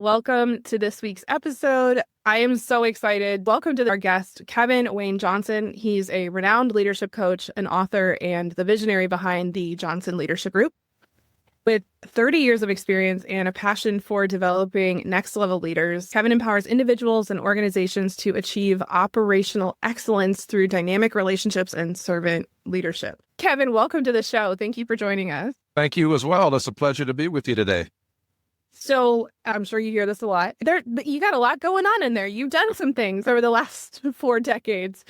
Welcome to this week's episode. I am so excited. Welcome to our guest, Kevin Wayne Johnson. He's a renowned leadership coach, an author, and the visionary behind the Johnson Leadership Group. With 30 years of experience and a passion for developing next-level leaders, Kevin empowers individuals and organizations to achieve operational excellence through dynamic relationships and servant leadership. Kevin, welcome to the show. Thank you for joining us. Thank you as well. It's a pleasure to be with you today. So I'm sure you hear this a lot. You got a lot going on in there. You've done some things over the last 4 decades.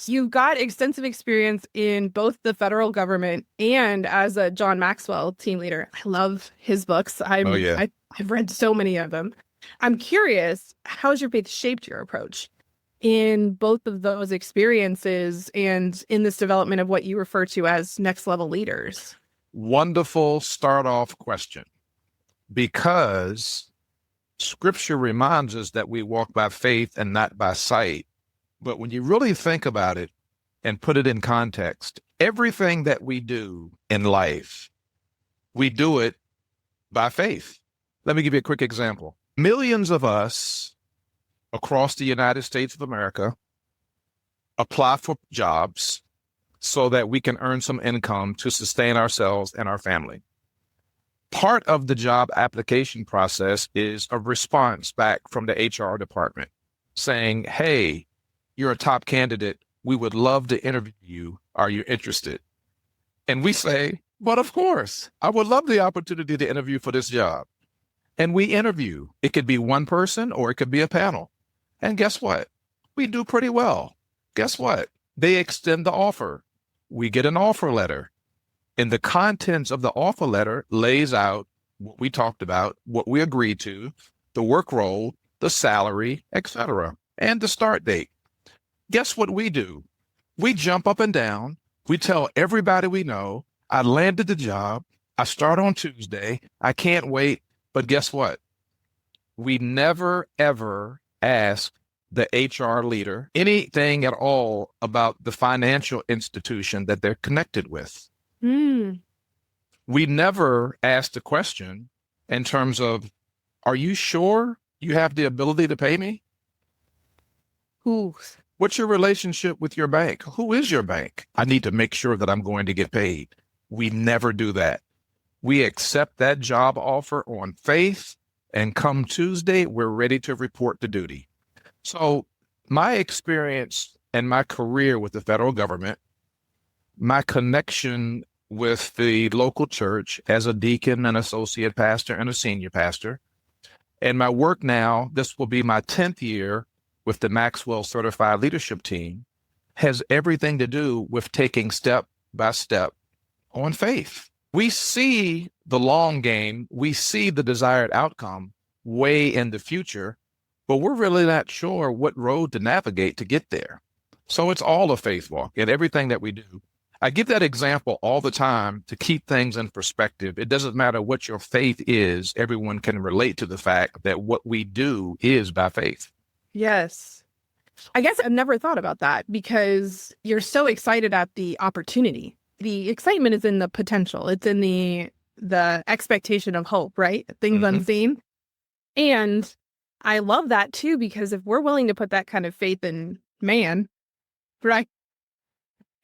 You've got extensive experience in both the federal government and as a John Maxwell team leader. I love his books. I've read so many of them. I'm curious, how has your faith shaped your approach in both of those experiences and in this development of what you refer to as next level leaders? Wonderful start off question. Because scripture reminds us that we walk by faith and not by sight. But when you really think about it and put it in context, everything that we do in life, we do it by faith. Let me give you a quick example. Millions of us across the United States of America apply for jobs so that we can earn some income to sustain ourselves and our family. Part of the job application process is a response back from the HR department saying, hey, you're a top candidate. We would love to interview you. Are you interested? And we say, but of course, I would love the opportunity to interview for this job. And we interview. It could be one person or it could be a panel. And guess what? We do pretty well. Guess what? They extend the offer. We get an offer letter. And the contents of the offer letter lays out what we talked about, what we agreed to, the work role, the salary, etc., and the start date. Guess what we do? We jump up and down. We tell everybody we know, I landed the job. I start on Tuesday. I can't wait. But guess what? We never, ever ask the HR leader anything at all about the financial institution that they're connected with. We never asked the question in terms of, are you sure you have the ability to pay me? What's your relationship with your bank? Who is your bank? I need to make sure that I'm going to get paid. We never do that. We accept that job offer on faith, and come Tuesday, we're ready to report to duty. So my experience and my career with the federal government, my connection with the local church as a deacon, an associate pastor, and a senior pastor. And my work now, this will be my 10th year with the Maxwell Certified Leadership Team, has everything to do with taking step by step on faith. We see the long game, we see the desired outcome way in the future, but we're really not sure what road to navigate to get there. So it's all a faith walk in everything that we do. I give that example all the time to keep things in perspective. It doesn't matter what your faith is. Everyone can relate to the fact that what we do is by faith. Yes. I guess I've never thought about that because you're so excited at the opportunity. The excitement is in the potential. It's in the expectation of hope, right? Things unseen. And I love that too, because if we're willing to put that kind of faith in man, right?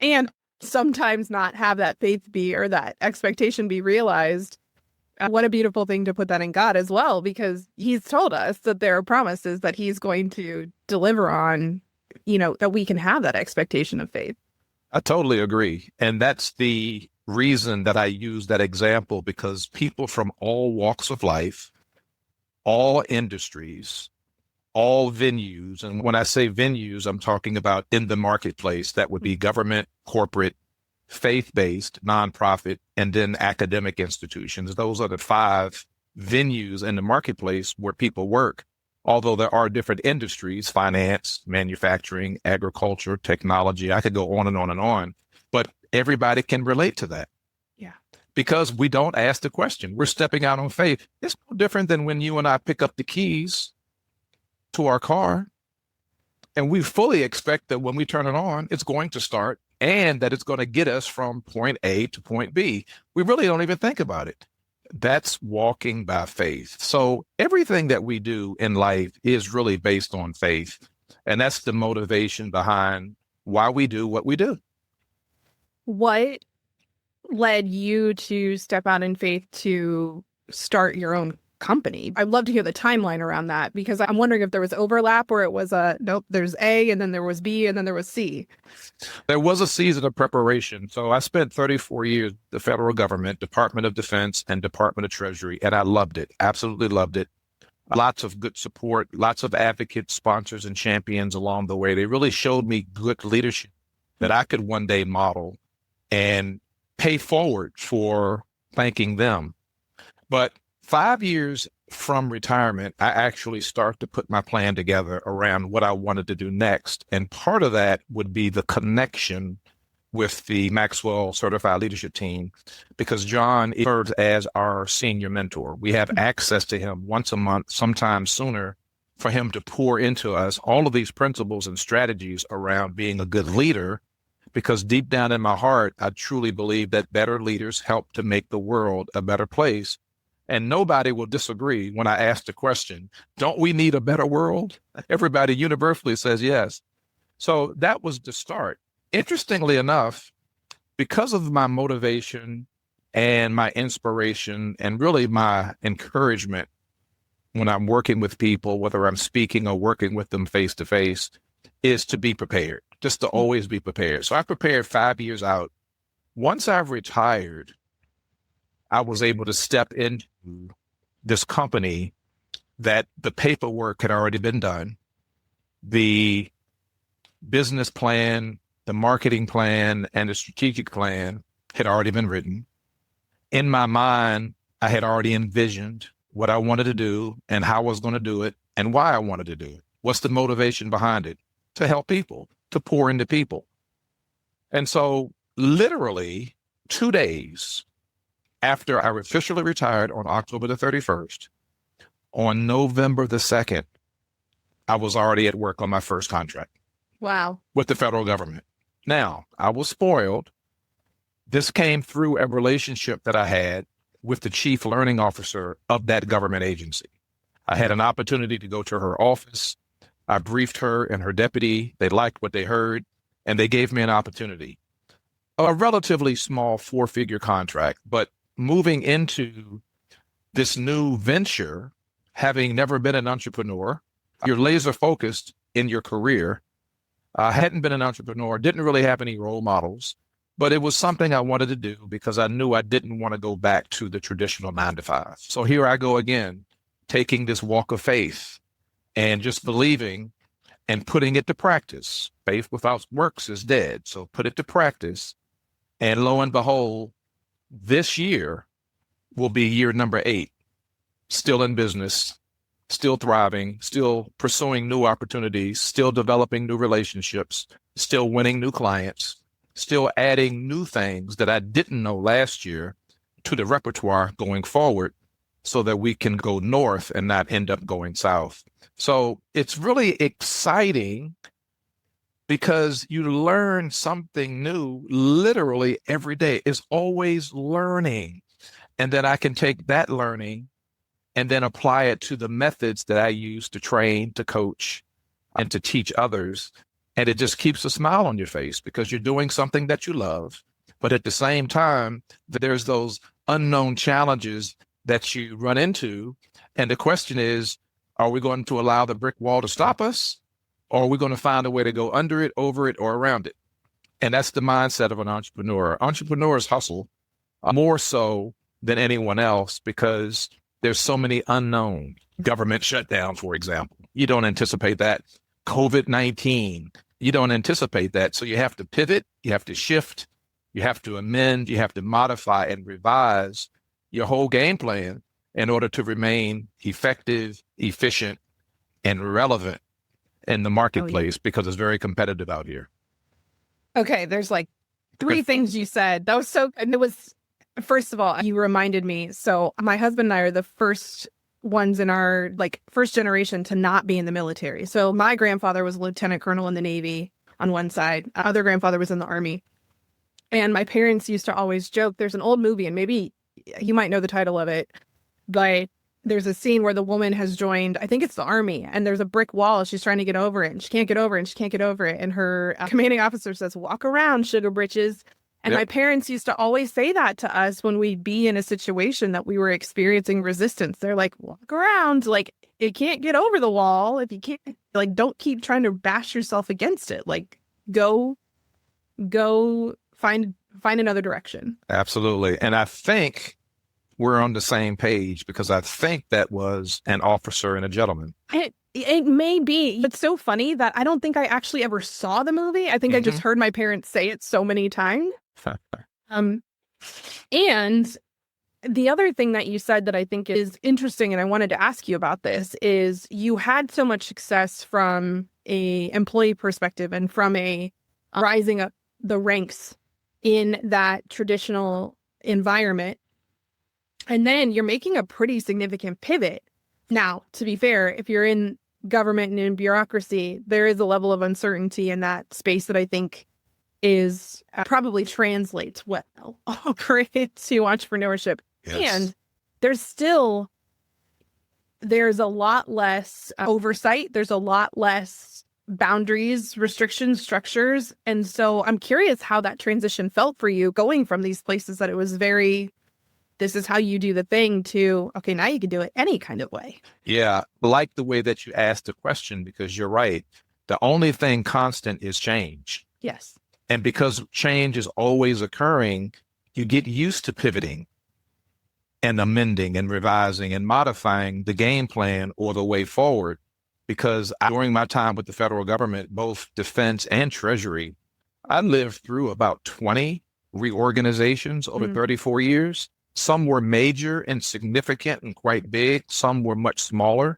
And sometimes not have that faith be or that expectation be realized. What a beautiful thing to put that in God as well, because he's told us that there are promises that he's going to deliver on, that we can have that expectation of faith. I totally agree. And that's the reason that I use that example, because people from all walks of life, all industries, all venues. And when I say venues, I'm talking about in the marketplace. That would be government, corporate, faith-based, nonprofit, and then academic institutions. Those are the 5 venues in the marketplace where people work. Although there are different industries, finance, manufacturing, agriculture, technology, I could go on and on and on, but everybody can relate to that. Yeah. Because we don't ask the question. We're stepping out on faith. It's no different than when you and I pick up the keys to our car, and we fully expect that when we turn it on, it's going to start and that it's going to get us from point A to point B. We really don't even think about it. That's walking by faith. So everything that we do in life is really based on faith. And that's the motivation behind why we do what we do. What led you to step out in faith to start your own company? I'd love to hear the timeline around that because I'm wondering if there was overlap or it was nope, there's A and then there was B and then there was C. There was a season of preparation. So I spent 34 years, the federal government, Department of Defense and Department of Treasury, and I loved it. Absolutely loved it. Lots of good support, lots of advocates, sponsors, and champions along the way. They really showed me good leadership that I could one day model and pay forward for thanking them. But 5 years from retirement, I actually start to put my plan together around what I wanted to do next. And part of that would be the connection with the Maxwell Certified Leadership Team, because John serves as our senior mentor. We have access to him once a month, sometimes sooner, for him to pour into us all of these principles and strategies around being a good leader, because deep down in my heart, I truly believe that better leaders help to make the world a better place. And nobody will disagree when I ask the question, don't we need a better world? Everybody universally says yes. So that was the start. Interestingly enough, because of my motivation and my inspiration and really my encouragement when I'm working with people, whether I'm speaking or working with them face to face, is to be prepared, just to always be prepared. So I prepared 5 years out. Once I've retired, I was able to step into this company that the paperwork had already been done, the business plan, the marketing plan, and the strategic plan had already been written. In my mind, I had already envisioned what I wanted to do and how I was going to do it and why I wanted to do it. What's the motivation behind it? To help people, to pour into people. And so literally 2 days after I officially retired on October the 31st, on November the 2nd, I was already at work on my first contract. Wow. With the federal government. Now, I was spoiled. This came through a relationship that I had with the chief learning officer of that government agency. I had an opportunity to go to her office. I briefed her and her deputy. They liked what they heard, and they gave me an opportunity. A relatively small 4-figure contract, but moving into this new venture, having never been an entrepreneur, you're laser focused in your career. I hadn't been an entrepreneur, didn't really have any role models, but it was something I wanted to do because I knew I didn't want to go back to the traditional 9 to 5. So here I go again, taking this walk of faith and just believing and putting it to practice. Faith without works is dead. So put it to practice. And lo and behold, this year will be year number 8, still in business, still thriving, still pursuing new opportunities, still developing new relationships, still winning new clients, still adding new things that I didn't know last year to the repertoire going forward so that we can go north and not end up going south. So it's really exciting because you learn something new literally every day. It's always learning. And then I can take that learning and then apply it to the methods that I use to train, to coach, and to teach others. And it just keeps a smile on your face because you're doing something that you love. But at the same time, there's those unknown challenges that you run into. And the question is, are we going to allow the brick wall to stop us? Or are we going to find a way to go under it, over it, or around it? And that's the mindset of an entrepreneur. Entrepreneurs hustle more so than anyone else because there's so many unknown. Government shutdown, for example. You don't anticipate that. COVID-19, you don't anticipate that. So you have to pivot, you have to shift, you have to amend, you have to modify and revise your whole game plan in order to remain effective, efficient, and relevant in the marketplace because it's very competitive out here. Okay, there's like 3 things you said. That was so, and it was, first of all, you reminded me. So my husband and I are the first ones in our first generation to not be in the military. So my grandfather was a lieutenant colonel in the Navy on one side. Other grandfather was in the Army. And my parents used to always joke, there's an old movie, and maybe you might know the title of it, but there's a scene where the woman has joined, I think it's the army, and there's a brick wall. She's trying to get over it, and she can't get over it, and she can't get over it. And her commanding officer says, "Walk around, sugar britches." And Yep. my parents used to always say that to us when we'd be in a situation that we were experiencing resistance. They're like, walk around. Like, you can't get over the wall. If you can't, like, don't keep trying to bash yourself against it. Like, go find another direction. Absolutely. And I think we're on the same page because I think that was an officer and a gentleman. It may be. It's so funny that I don't think I actually ever saw the movie. I think I just heard my parents say it so many times. And the other thing that you said that I think is interesting, and I wanted to ask you about this, is you had so much success from a employee perspective and from a rising up the ranks in that traditional environment. And then you're making a pretty significant pivot. Now, to be fair, if you're in government and in bureaucracy, there is a level of uncertainty in that space that I think is probably translates well over into entrepreneurship. Yes. And there's a lot less oversight. There's a lot less boundaries, restrictions, structures. And so I'm curious how that transition felt for you going from these places that it was very, this is how you do the thing, to, okay, now you can do it any kind of way. Yeah. Like the way that you asked the question, because you're right. The only thing constant is change. Yes. And because change is always occurring, you get used to pivoting and amending and revising and modifying the game plan or the way forward. Because during my time with the federal government, both defense and treasury, I lived through about 20 reorganizations over 34 years. Some were major and significant and quite big. Some were much smaller.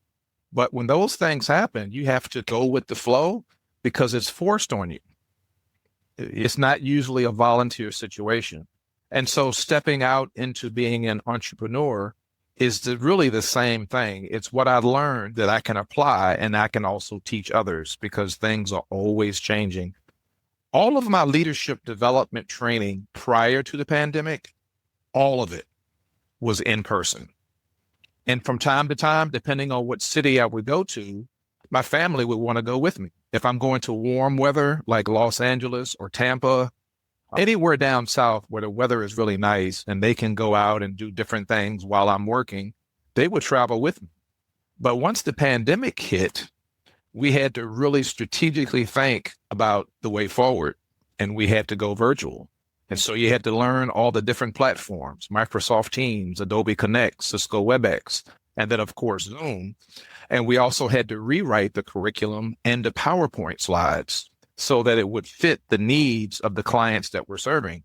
But when those things happen, you have to go with the flow because it's forced on you. It's not usually a volunteer situation. And so stepping out into being an entrepreneur is really the same thing. It's what I've learned that I can apply, and I can also teach others because things are always changing. All of my leadership development training prior to the pandemic, all of it was in person. And from time to time, depending on what city I would go to, my family would want to go with me. If I'm going to warm weather like Los Angeles or Tampa, anywhere down south where the weather is really nice and they can go out and do different things while I'm working, they would travel with me. But once the pandemic hit, we had to really strategically think about the way forward, and we had to go virtual. And so you had to learn all the different platforms, Microsoft Teams, Adobe Connect, Cisco WebEx, and then, of course, Zoom. And we also had to rewrite the curriculum and the PowerPoint slides so that it would fit the needs of the clients that we're serving.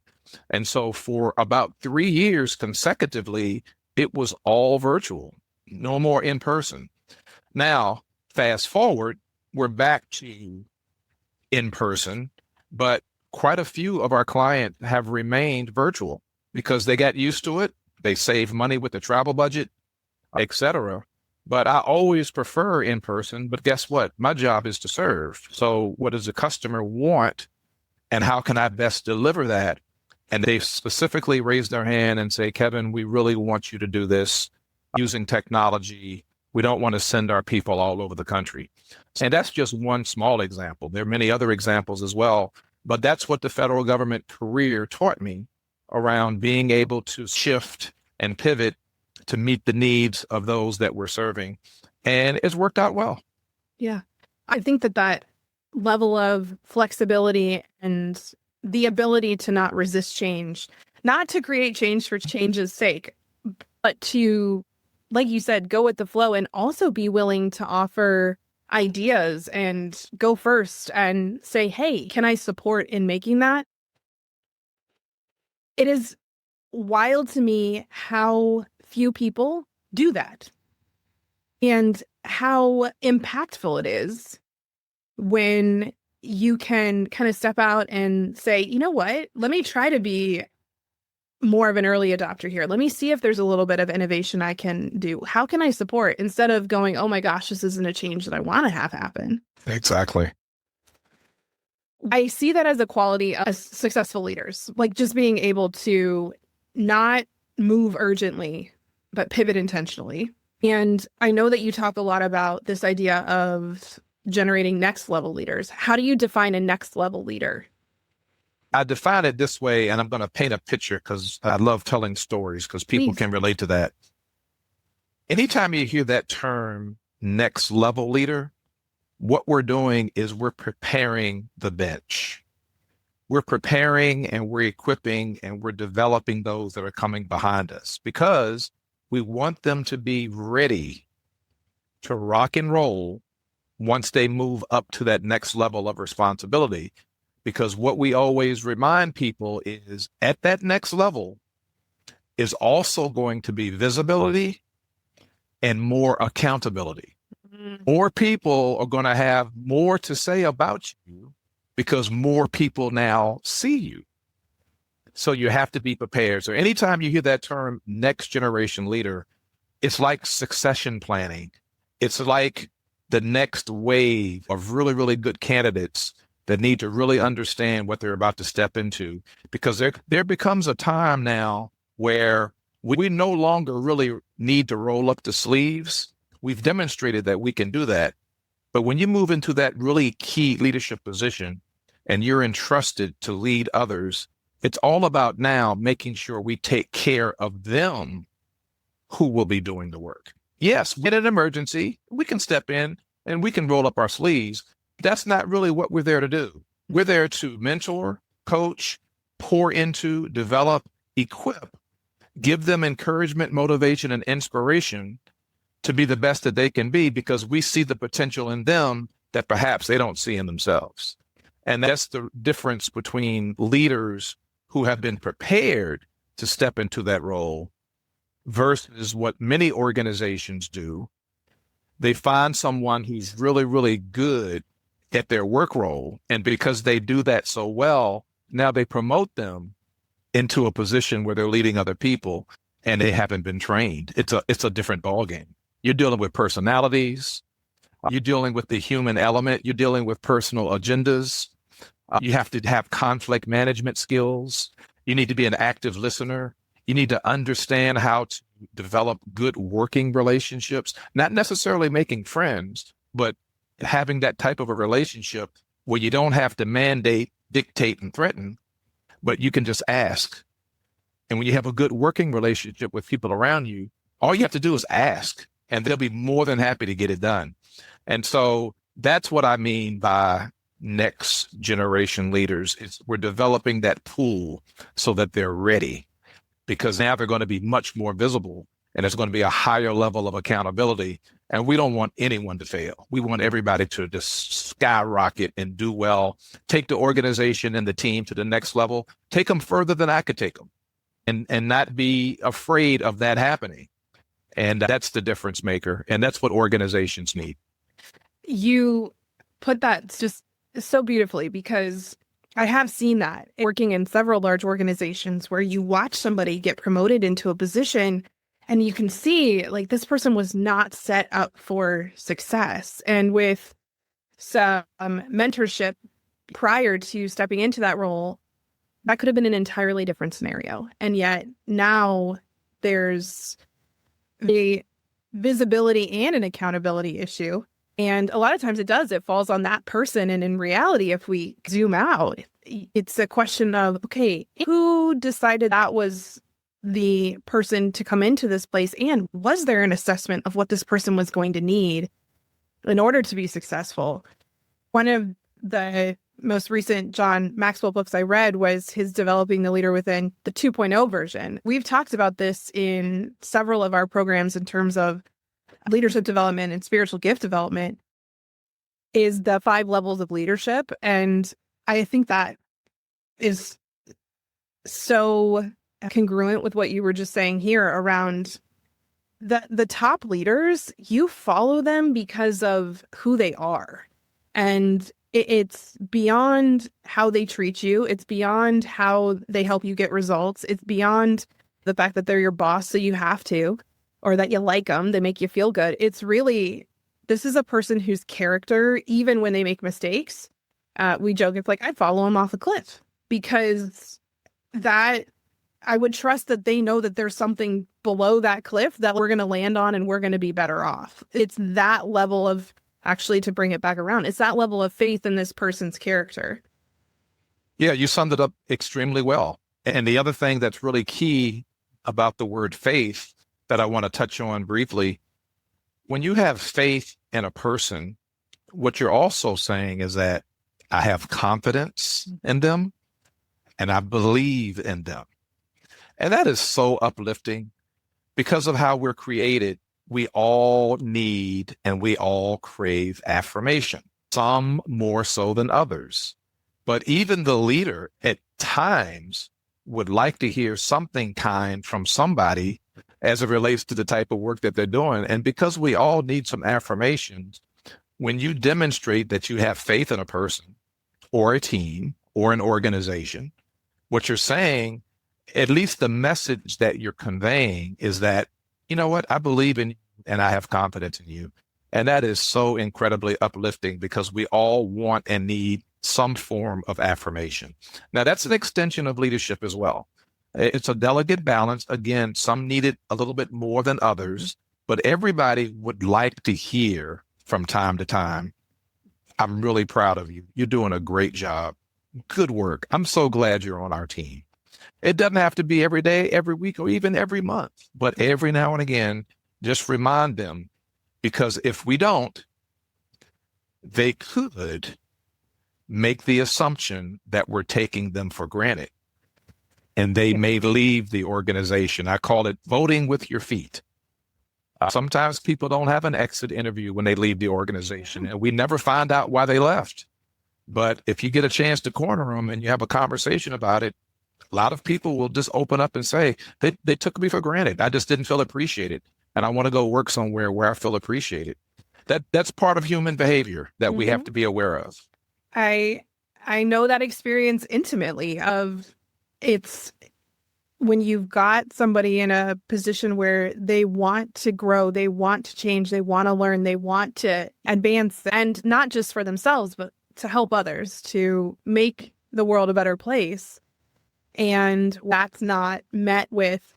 And so for about 3 years consecutively, it was all virtual, no more in person. Now, fast forward, we're back to in person, but quite a few of our clients have remained virtual because they got used to it. They save money with the travel budget, etc. But I always prefer in person. But guess what? My job is to serve. So what does the customer want, and how can I best deliver that? And they specifically raise their hand and say, Kevin, we really want you to do this using technology. We don't want to send our people all over the country. And that's just one small example. There are many other examples as well. But that's what the federal government career taught me around being able to shift and pivot to meet the needs of those that we're serving. And it's worked out well. Yeah. I think that level of flexibility and the ability to not resist change, not to create change for change's sake, but to, like you said, go with the flow and also be willing to offer ideas and go first and say, hey, can I support in making that? It is wild to me how few people do that and how impactful it is when you can kind of step out and say, you know what, let me try to be more of an early adopter here. Let me see if there's a little bit of innovation I can do. How can I support, instead of going, oh my gosh, this isn't a change that I want to have happen. Exactly. I see that as a quality of successful leaders, like just being able to not move urgently, but pivot intentionally. And I know that you talk a lot about this idea of generating next level leaders. How do you define a next level leader? I define it this way, and I'm going to paint a picture because I love telling stories because people Please. can relate to that. Anytime you hear that term next level leader, what we're doing is we're preparing the bench. We're preparing and we're equipping and we're developing those that are coming behind us because we want them to be ready to rock and roll once they move up to that next level of responsibility. Because what we always remind people is at that next level is also going to be visibility and more accountability. More people are going to have more to say about you because more people now see you. So you have to be prepared. So anytime you hear that term next generation leader, it's like succession planning. It's like the next wave of really, really good candidates that need to really understand what they're about to step into, because there becomes a time now where we no longer really need to roll up the sleeves. We've demonstrated that we can do that. But when you move into that really key leadership position and you're entrusted to lead others, it's all about now making sure we take care of them who will be doing the work. Yes, in an emergency, we can step in and we can roll up our sleeves. That's not really what we're there to do. We're there to mentor, coach, pour into, develop, equip, give them encouragement, motivation, and inspiration to be the best that they can be because we see the potential in them that perhaps they don't see in themselves. And that's the difference between leaders who have been prepared to step into that role versus what many organizations do. They find someone who's really, really good at their work role. And because they do that so well, now they promote them into a position where they're leading other people and they haven't been trained. It's a different ballgame. You're dealing with personalities. You're dealing with the human element. You're dealing with personal agendas. You have to have conflict management skills. You need to be an active listener. You need to understand how to develop good working relationships, not necessarily making friends, but having that type of a relationship where you don't have to mandate, dictate, and threaten, but you can just ask. And when you have a good working relationship with people around you, all you have to do is ask, and they'll be more than happy to get it done. And so that's what I mean by next generation leaders. We're developing that pool so that they're ready, because now they're going to be much more visible and it's going to be a higher level of accountability. And we don't want anyone to fail. We want everybody to just skyrocket and do well, take the organization and the team to the next level, take them further than I could take them, and not be afraid of that happening. And that's the difference maker. And that's what organizations need. You put that just so beautifully, because I have seen that working in several large organizations where you watch somebody get promoted into a position and you can see like this person was not set up for success. And with some mentorship prior to stepping into that role, that could have been an entirely different scenario. And yet now there's a visibility and an accountability issue. And a lot of times it falls on that person. And in reality, if we zoom out, it's a question of, okay, who decided that was the person to come into this place? And was there an assessment of what this person was going to need in order to be successful? One of the most recent John Maxwell books I read was his Developing the Leader Within, the 2.0 version. We've talked about this in several of our programs in terms of leadership development and spiritual gift development, is the 5 levels of leadership. And I think that is so congruent with what you were just saying here around the top leaders. You follow them because of who they are. And it's beyond how they treat you. It's beyond how they help you get results. It's beyond the fact that they're your boss, so you have to, or that you like them, they make you feel good. It's really, this is a person whose character, even when they make mistakes, we joke, it's like, I'd follow them off a cliff, because that I would trust that they know that there's something below that cliff that we're going to land on and we're going to be better off. It's that level of, actually, to bring it back around, it's that level of faith in this person's character. Yeah, you summed it up extremely well. And the other thing that's really key about the word faith that I want to touch on briefly, when you have faith in a person, what you're also saying is that I have confidence in them and I believe in them. And that is so uplifting because of how we're created. We all need and we all crave affirmation, some more so than others. But even the leader at times would like to hear something kind from somebody as it relates to the type of work that they're doing. And because we all need some affirmations, when you demonstrate that you have faith in a person or a team or an organization, what you're saying, at least the message that you're conveying, is that, you know what, I believe in you and I have confidence in you. And that is so incredibly uplifting because we all want and need some form of affirmation. Now, that's an extension of leadership as well. It's a delicate balance. Again, some need it a little bit more than others, but everybody would like to hear from time to time, I'm really proud of you. You're doing a great job. Good work. I'm so glad you're on our team. It doesn't have to be every day, every week, or even every month, but every now and again, just remind them, because if we don't, they could make the assumption that we're taking them for granted and they may leave the organization. I call it voting with your feet. Sometimes people don't have an exit interview when they leave the organization, and we never find out why they left. But if you get a chance to corner them and you have a conversation about it, a lot of people will just open up and say, they took me for granted. I just didn't feel appreciated. And I want to go work somewhere where I feel appreciated. That's part of human behavior that we have to be aware of. I know that experience intimately of, it's when you've got somebody in a position where they want to grow, they want to change, they want to learn, they want to advance, and not just for themselves, but to help others, to make the world a better place. And that's not met with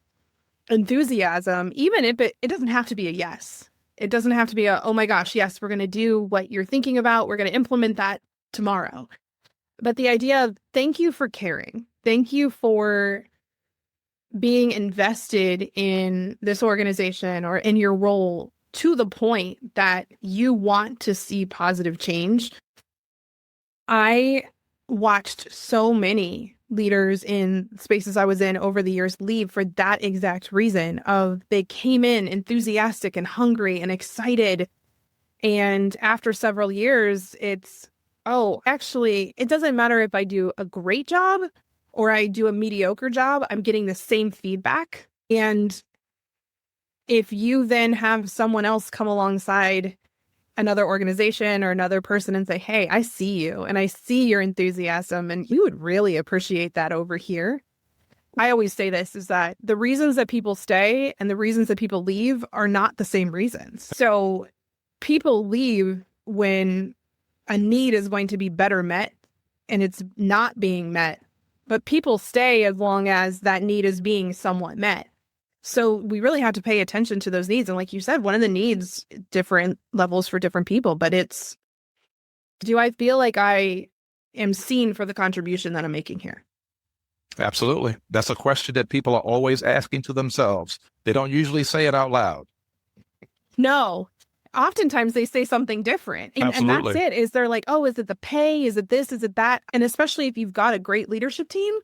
enthusiasm, even if it doesn't have to be a yes. It doesn't have to be a, oh my gosh, yes, we're going to do what you're thinking about. We're going to implement that tomorrow. But the idea of, thank you for caring. Thank you for being invested in this organization or in your role to the point that you want to see positive change. I watched so many leaders in spaces I was in over the years leave for that exact reason of, they came in enthusiastic and hungry and excited. And after several years, it's, oh, actually, it doesn't matter if I do a great job or I do a mediocre job, I'm getting the same feedback. And if you then have someone else come alongside another organization or another person and say, hey, I see you and I see your enthusiasm and we would really appreciate that over here. I always say this, is that the reasons that people stay and the reasons that people leave are not the same reasons. So people leave when a need is going to be better met and it's not being met, but people stay as long as that need is being somewhat met. So we really have to pay attention to those needs. And like you said, one of the needs, different levels for different people, but it's, do I feel like I am seen for the contribution that I'm making here? Absolutely. That's a question that people are always asking to themselves. They don't usually say it out loud. No. Oftentimes they say something different. And that's it. Is they're like, oh, is it the pay? Is it this? Is it that? And especially if you've got a great leadership team,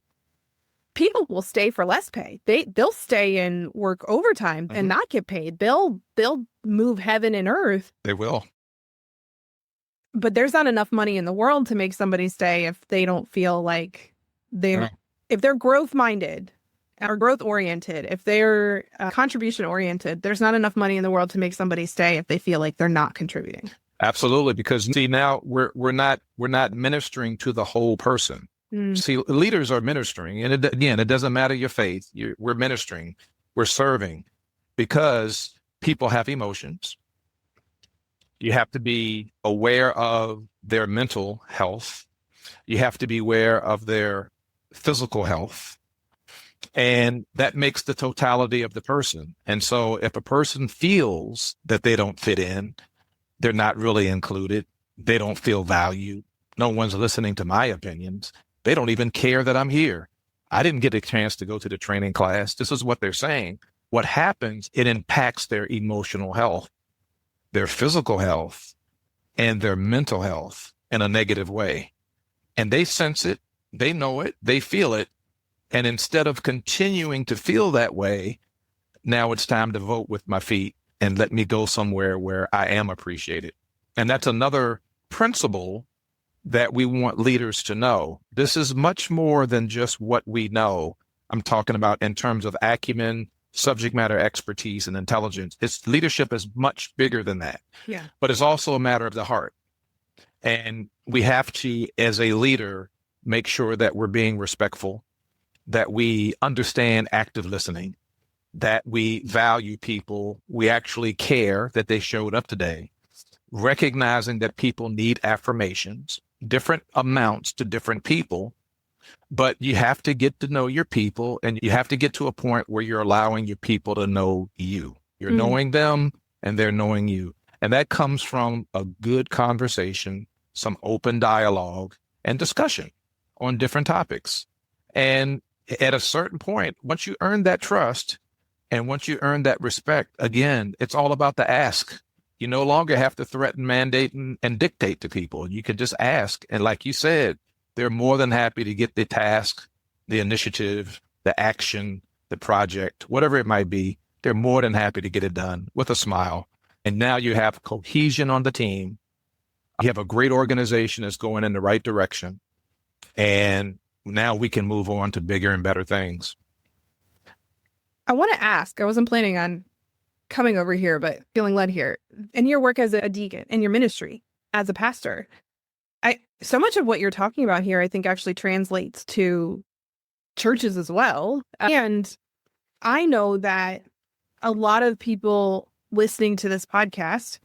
people will stay for less pay. They'll stay and work overtime and not get paid. They'll move heaven and earth. They will. But there's not enough money in the world to make somebody stay if they don't feel like if they're growth minded or growth oriented, if they're contribution oriented, there's not enough money in the world to make somebody stay if they feel like they're not contributing. Absolutely. Because see, now we're not ministering to the whole person. See, leaders are ministering. And it doesn't matter your faith. We're ministering. We're serving because people have emotions. You have to be aware of their mental health. You have to be aware of their physical health. And that makes the totality of the person. And so if a person feels that they don't fit in, they're not really included, they don't feel valued, no one's listening to my opinions, they don't even care that I'm here. I didn't get a chance to go to the training class. This is what they're saying. What happens, it impacts their emotional health, their physical health, and their mental health in a negative way. And they sense it, they know it, they feel it. And instead of continuing to feel that way, now it's time to vote with my feet and let me go somewhere where I am appreciated. And that's another principle that we want leaders to know. This is much more than just what we know. I'm talking about in terms of acumen, subject matter expertise, and intelligence. Leadership is much bigger than that. Yeah. But it's also a matter of the heart. And we have to, as a leader, make sure that we're being respectful, that we understand active listening, that we value people, we actually care that they showed up today, recognizing that people need affirmations, different amounts to different people, but you have to get to know your people, and you have to get to a point where you're allowing your people to know you. You're knowing them and they're knowing you. And that comes from a good conversation, some open dialogue and discussion on different topics. And at a certain point, once you earn that trust and once you earn that respect, again, it's all about the ask. You no longer have to threaten, mandate, and dictate to people. You can just ask. And like you said, they're more than happy to get the task, the initiative, the action, the project, whatever it might be. They're more than happy to get it done with a smile. And now you have cohesion on the team. You have a great organization that's going in the right direction. And now we can move on to bigger and better things. I want to ask, I wasn't planning on coming over here, but feeling led here. In your work as a deacon, in your ministry as a pastor, so much of what you're talking about here, I think actually translates to churches as well. And I know that a lot of people listening to this podcast,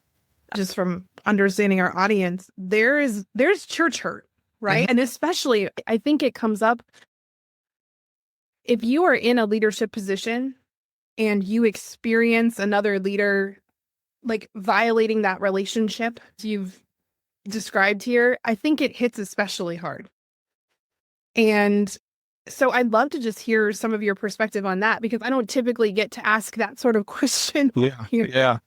just from understanding our audience, there's church hurt, right? And especially, I think it comes up if you are in a leadership position and you experience another leader like violating that relationship you've described here, I think it hits especially hard. And so I'd love to just hear some of your perspective on that, because I don't typically get to ask that sort of question. Yeah.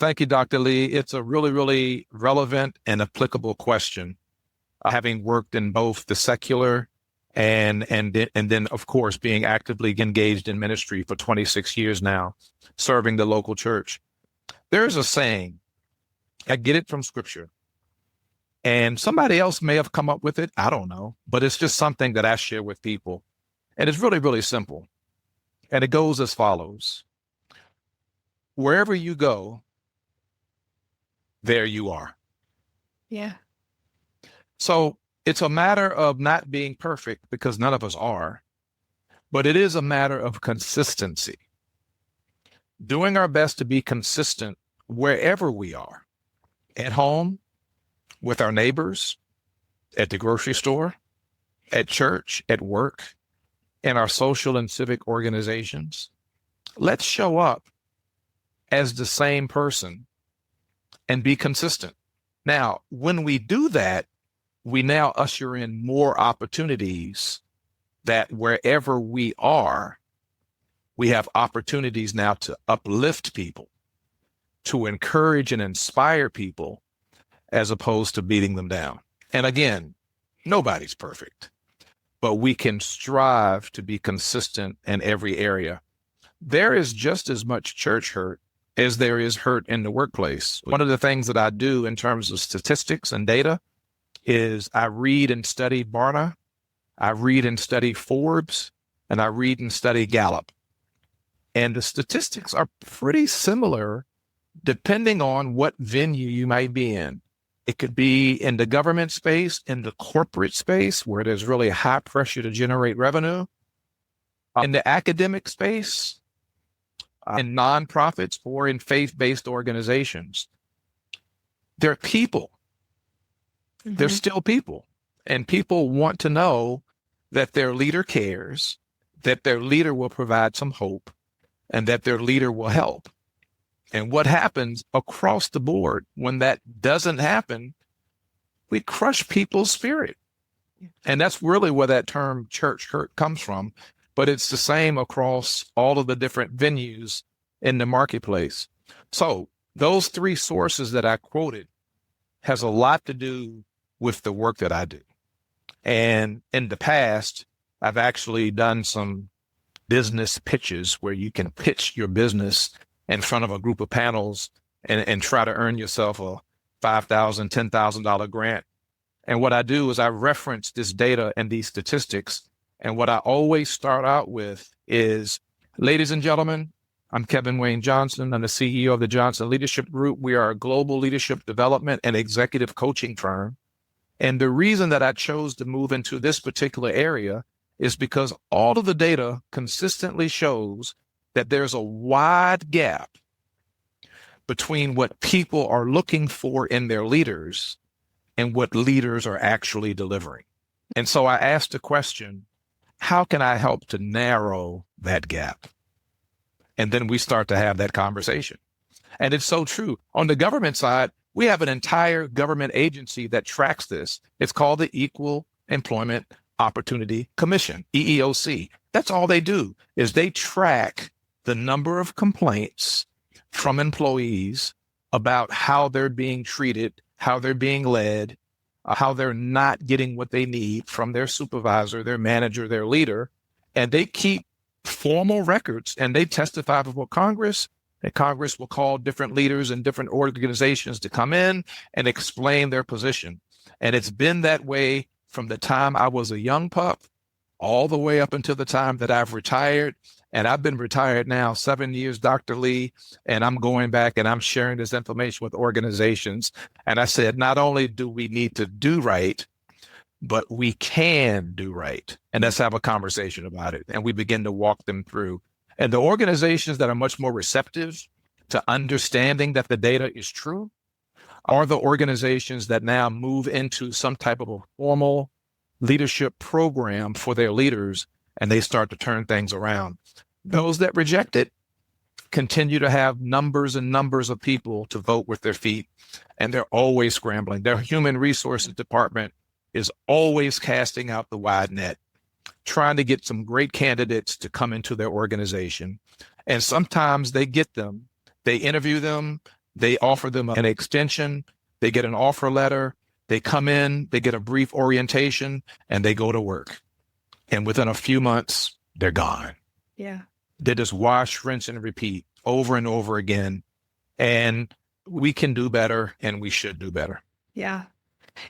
Thank you, Dr. Lee. It's a really, really relevant and applicable question. Having worked in both the secular and then, of course, being actively engaged in ministry for 26 years now, serving the local church. There's a saying, I get it from scripture, and somebody else may have come up with it. I don't know, but it's just something that I share with people. And it's really, really simple. And it goes as follows. Wherever you go, there you are. Yeah. So it's a matter of not being perfect, because none of us are, but it is a matter of consistency. Doing our best to be consistent wherever we are, at home, with our neighbors, at the grocery store, at church, at work, in our social and civic organizations. Let's show up as the same person and be consistent. Now, when we do that, we now usher in more opportunities that wherever we are, we have opportunities now to uplift people, to encourage and inspire people, as opposed to beating them down. And again, nobody's perfect, but we can strive to be consistent in every area. There is just as much church hurt as there is hurt in the workplace. One of the things that I do in terms of statistics and data is I read and study Barna, I read and study Forbes, and I read and study Gallup. And the statistics are pretty similar depending on what venue you might be in. It could be in the government space, in the corporate space, where there's really high pressure to generate revenue, in the academic space, in nonprofits, or in faith-based organizations. They're people. They're still people. And people want to know that their leader cares, that their leader will provide some hope and that their leader will help. And what happens across the board when that doesn't happen, we crush people's spirit. And that's really where that term church hurt comes from. But it's the same across all of the different venues in the marketplace. So those three sources that I quoted has a lot to do with the work that I do. And in the past, I've actually done some business pitches where you can pitch your business in front of a group of panels and try to earn yourself a $5,000, $10,000 grant. And what I do is I reference this data and these statistics. And what I always start out with is, ladies and gentlemen, I'm Kevin Wayne Johnson. I'm the CEO of the Johnson Leadership Group. We are a global leadership development and executive coaching firm. And the reason that I chose to move into this particular area is because all of the data consistently shows that there's a wide gap between what people are looking for in their leaders and what leaders are actually delivering. And so I asked the question, how can I help to narrow that gap? And then we start to have that conversation. And it's so true. On the government side, we have an entire government agency that tracks this. It's called the Equal Employment Opportunity Commission, EEOC. That's all they do is they track the number of complaints from employees about how they're being treated, how they're being led, how they're not getting what they need from their supervisor, their manager, their leader. And they keep formal records and they testify before Congress. And Congress will call different leaders and different organizations to come in and explain their position. And it's been that way from the time I was a young pup all the way up until the time that I've retired. And I've been retired now 7 years, Dr. Lee, and I'm going back and I'm sharing this information with organizations. And I said, not only do we need to do right, but we can do right. And let's have a conversation about it. And we begin to walk them through. And the organizations that are much more receptive to understanding that the data is true are the organizations that now move into some type of a formal leadership program for their leaders, and they start to turn things around. Those that reject it continue to have numbers and numbers of people to vote with their feet, and they're always scrambling. Their human resources department is always casting out the wide net, trying to get some great candidates to come into their organization. And sometimes they get them, they interview them, they offer them an extension, they get an offer letter, they come in, they get a brief orientation, and they go to work. And within a few months, they're gone. Yeah. They just wash, rinse, and repeat over and over again. And we can do better, and we should do better. Yeah.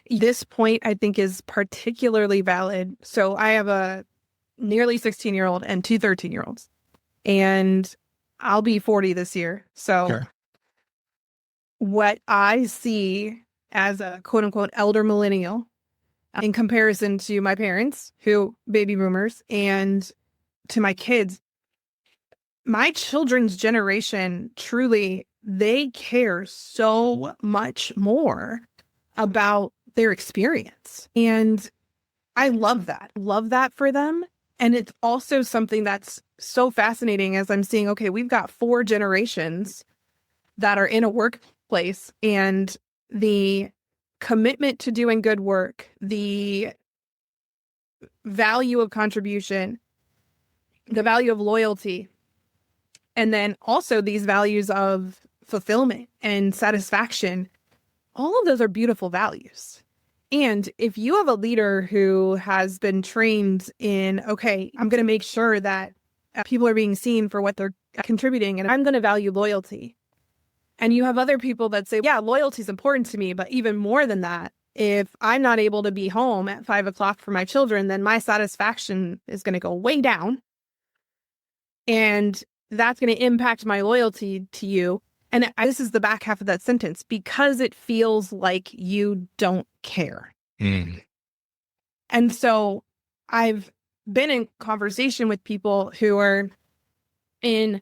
This point, I think, is particularly valid. So I have a nearly 16-year-old and two 13-year-olds, and I'll be 40 this year. So Sure. What I see as a quote unquote elder millennial in comparison to my parents, who baby boomers, and to my kids, my children's generation, truly, they care so much more about their experience. And I love that. Love that for them. And it's also something that's so fascinating as I'm seeing, okay, we've got 4 generations that are in a workplace, and the commitment to doing good work, the value of contribution, the value of loyalty, and then also these values of fulfillment and satisfaction. All of those are beautiful values. And if you have a leader who has been trained in, okay, I'm going to make sure that people are being seen for what they're contributing, and I'm going to value loyalty. And you have other people that say, yeah, loyalty is important to me, but even more than that, if I'm not able to be home at 5 o'clock for my children, then my satisfaction is going to go way down. And that's going to impact my loyalty to you. And this is the back half of that sentence, because it feels like you don't care. Mm. And so I've been in conversation with people who are in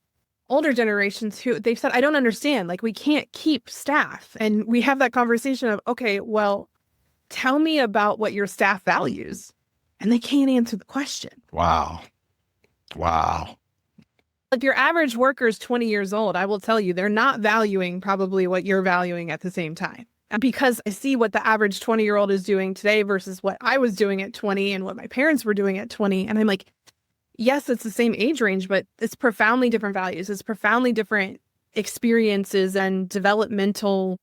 older generations who they've said, I don't understand, like, we can't keep staff. And we have that conversation of, okay, well, tell me about what your staff values. And they can't answer the question. Wow. Wow. If your average worker is 20 years old, I will tell you they're not valuing probably what you're valuing at the same time. And because I see what the average 20-year-old is doing today versus what I was doing at 20 and what my parents were doing at 20, and I'm like, yes, it's the same age range, but it's profoundly different values. It's profoundly different experiences and developmental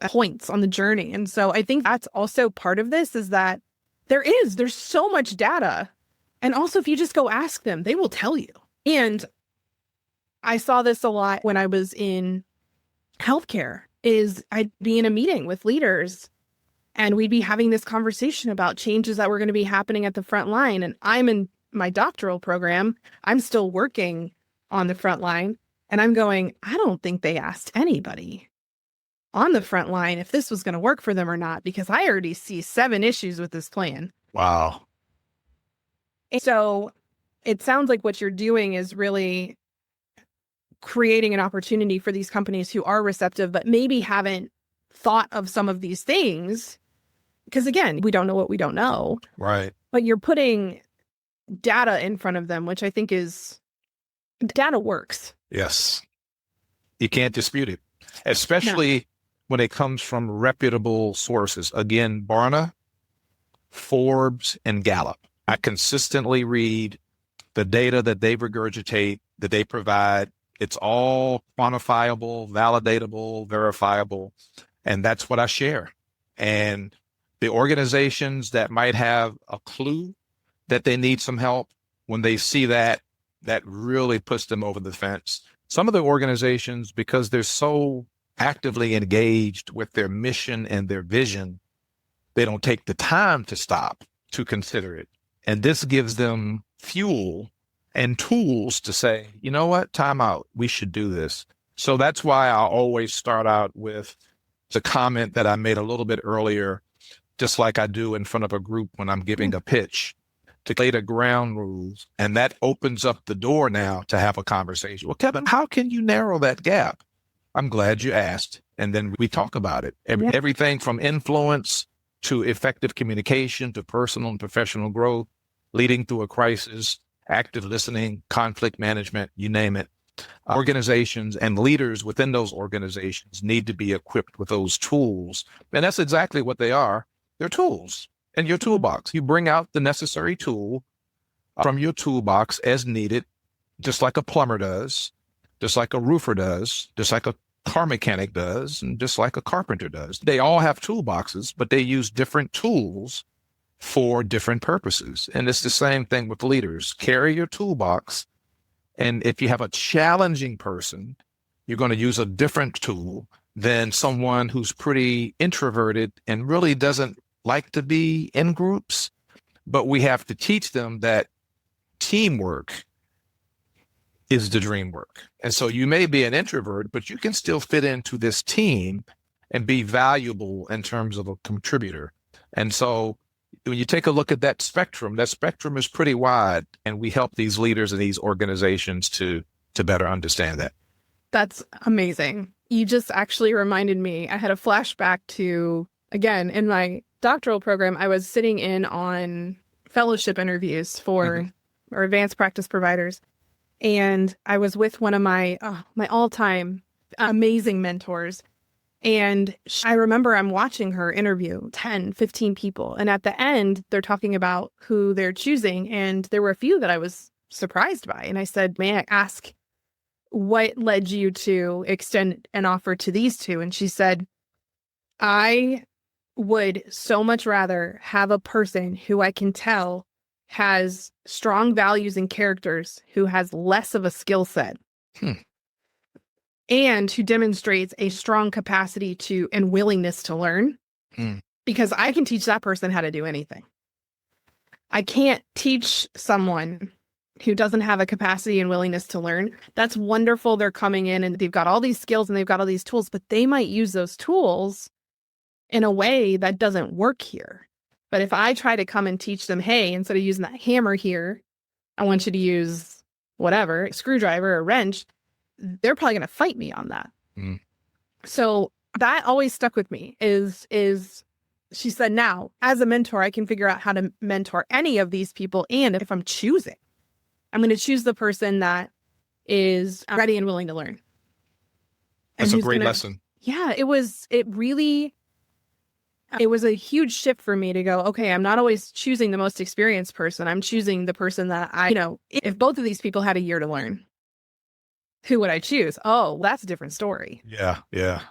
points on the journey. And so I think that's also part of this, is that there's so much data. And also, if you just go ask them, they will tell you. And I saw this a lot when I was in healthcare, is I'd be in a meeting with leaders and we'd be having this conversation about changes that were going to be happening at the front line. And I'm in my doctoral program. I'm still working on the front line. And I'm going, I don't think they asked anybody on the front line if this was going to work for them or not, because I already see 7 issues with this plan. Wow. And so it sounds like what you're doing is really creating an opportunity for these companies who are receptive, but maybe haven't thought of some of these things. Because again, we don't know what we don't know. Right. But you're putting data in front of them, which I think data works. Yes. You can't dispute it, especially when it comes from reputable sources. Again, Barna, Forbes, and Gallup. I consistently read the data that they regurgitate, that they provide. It's all quantifiable, validatable, verifiable, and that's what I share. And the organizations that might have a clue that they need some help, when they see that, that really puts them over the fence. Some of the organizations, because they're so actively engaged with their mission and their vision, they don't take the time to stop to consider it. And this gives them fuel and tools to say, you know what, time out, we should do this. So that's why I always start out with the comment that I made a little bit earlier, just like I do in front of a group when I'm giving a pitch, to lay the ground rules. And that opens up the door now to have a conversation. Well, Kevin, how can you narrow that gap? I'm glad you asked. And then we talk about it. Everything from influence to effective communication to personal and professional growth, leading through a crisis, active listening, conflict management, you name it. Organizations and leaders within those organizations need to be equipped with those tools. And that's exactly what they are. They're tools in your toolbox. You bring out the necessary tool from your toolbox as needed, just like a plumber does, just like a roofer does, just like a car mechanic does, and just like a carpenter does. They all have toolboxes, but they use different tools for different purposes. And it's the same thing with leaders. Carry your toolbox. And if you have a challenging person, you're going to use a different tool than someone who's pretty introverted and really doesn't like to be in groups. But we have to teach them that teamwork is the dream work. And so you may be an introvert, but you can still fit into this team and be valuable in terms of a contributor. And so when you take a look at that spectrum is pretty wide, and we help these leaders and these organizations to better understand that. That's amazing. You just actually reminded me, I had a flashback to, again, in my doctoral program, I was sitting in on fellowship interviews for our advanced practice providers. And I was with one of my all-time amazing mentors. And I remember I'm watching her interview 10, 15 people. And at the end, they're talking about who they're choosing. And there were a few that I was surprised by. And I said, may I ask what led you to extend an offer to these two? And she said, I would so much rather have a person who I can tell has strong values and characters, who has less of a skill set. And who demonstrates a strong capacity to and willingness to learn, because I can teach that person how to do anything. I can't teach someone who doesn't have a capacity and willingness to learn. That's wonderful. They're coming in and they've got all these skills and they've got all these tools, but they might use those tools in a way that doesn't work here. But if I try to come and teach them, hey, instead of using that hammer here, I want you to use whatever, a screwdriver, a wrench, they're probably going to fight me on that. So that always stuck with me is she said, now, as a mentor, I can figure out how to mentor any of these people. And if I'm choosing, I'm going to choose the person that is ready and willing to learn. That's a great lesson. Yeah, it was a huge shift for me to go, okay, I'm not always choosing the most experienced person. I'm choosing the person that if both of these people had a year to learn, who would I choose? Oh, that's a different story. Yeah. Yeah.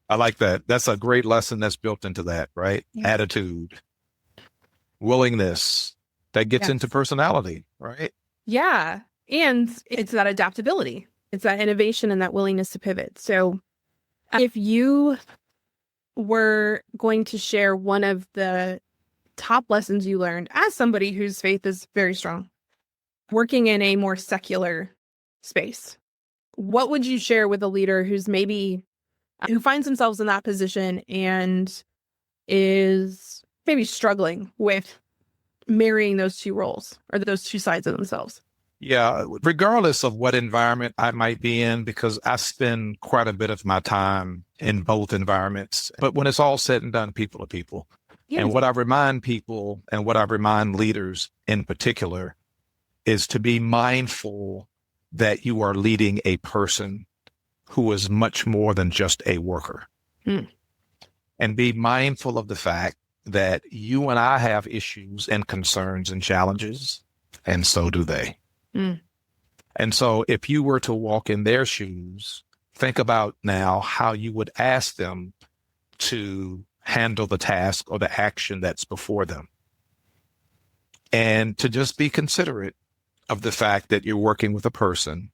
I like that. That's a great lesson that's built into that, right? Yeah. Attitude, willingness, that gets into personality, right? Yeah. And it's that adaptability. It's that innovation and that willingness to pivot. So if you were going to share one of the top lessons you learned as somebody whose faith is very strong, working in a more secular space, what would you share with a leader who finds themselves in that position and is maybe struggling with marrying those two roles or those two sides of themselves? Yeah, regardless of what environment I might be in, because I spend quite a bit of my time in both environments. But when it's all said and done, people are people. Yes. And what I remind people and what I remind leaders in particular is to be mindful that you are leading a person who is much more than just a worker. And be mindful of the fact that you and I have issues and concerns and challenges, and so do they. And so if you were to walk in their shoes, think about now how you would ask them to handle the task or the action that's before them. And to just be considerate of the fact that you're working with a person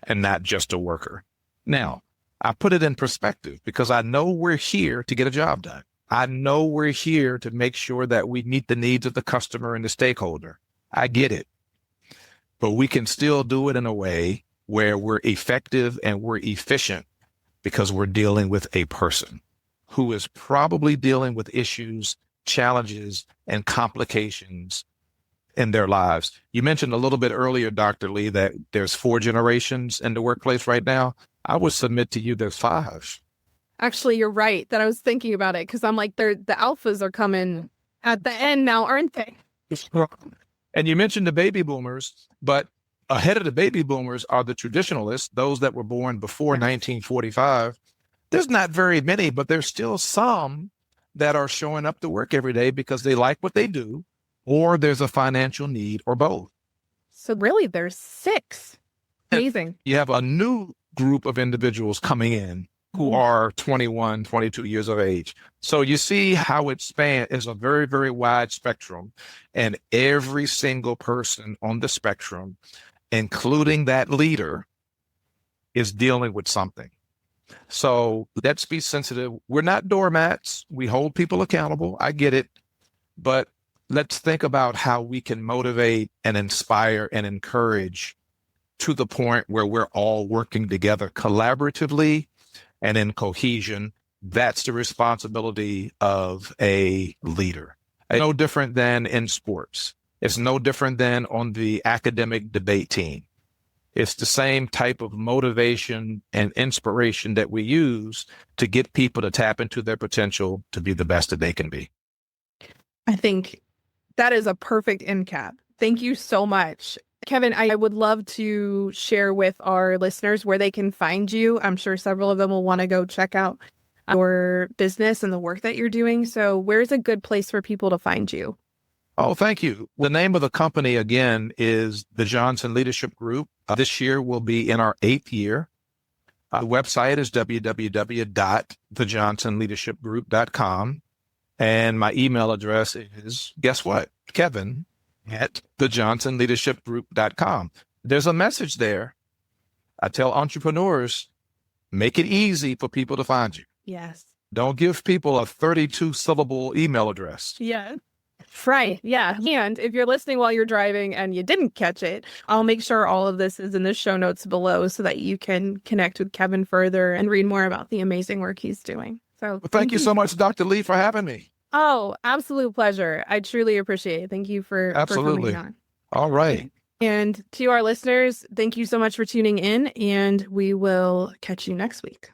and not just a worker. Now, I put it in perspective because I know we're here to get a job done. I know we're here to make sure that we meet the needs of the customer and the stakeholder. I get it. But we can still do it in a way where we're effective and we're efficient because we're dealing with a person who is probably dealing with issues, challenges, and complications in their lives. You mentioned a little bit earlier, Dr. Lee, that there's 4 generations in the workplace right now. I would submit to you there's 5. Actually, you're right that I was thinking about it because I'm like, the alphas are coming at the end now, aren't they? And you mentioned the baby boomers, but ahead of the baby boomers are the traditionalists, those that were born before 1945. There's not very many, but there's still some that are showing up to work every day because they like what they do, or there's a financial need, or both. So really, there's 6. Amazing. And you have a new group of individuals coming in who are 21, 22 years of age. So you see how it spans is a very, very wide spectrum. And every single person on the spectrum, including that leader, is dealing with something. So let's be sensitive. We're not doormats. We hold people accountable. I get it. But let's think about how we can motivate and inspire and encourage to the point where we're all working together collaboratively and in cohesion. That's the responsibility of a leader. It's no different than in sports. It's no different than on the academic debate team. It's the same type of motivation and inspiration that we use to get people to tap into their potential to be the best that they can be. I think that is a perfect end cap. Thank you so much. Kevin, I would love to share with our listeners where they can find you. I'm sure several of them will want to go check out your business and the work that you're doing. So where's a good place for people to find you? Oh, thank you. The name of the company, again, is the Johnson Leadership Group. This year will be in our 8th year. The website is www.thejohnsonleadershipgroup.com. And my email address is, guess what? Kevin@thejohnsonleadershipgroup.com. There's a message there. I tell entrepreneurs, make it easy for people to find you. Yes. Don't give people a 32-syllable email address. Yeah. Right. Yeah. And if you're listening while you're driving and you didn't catch it, I'll make sure all of this is in the show notes below so that you can connect with Kevin further and read more about the amazing work he's doing. So thank you so much, Dr. Lee, for having me. Oh, absolute pleasure. I truly appreciate it. Thank you for coming on. All right. And to our listeners, thank you so much for tuning in, and we will catch you next week.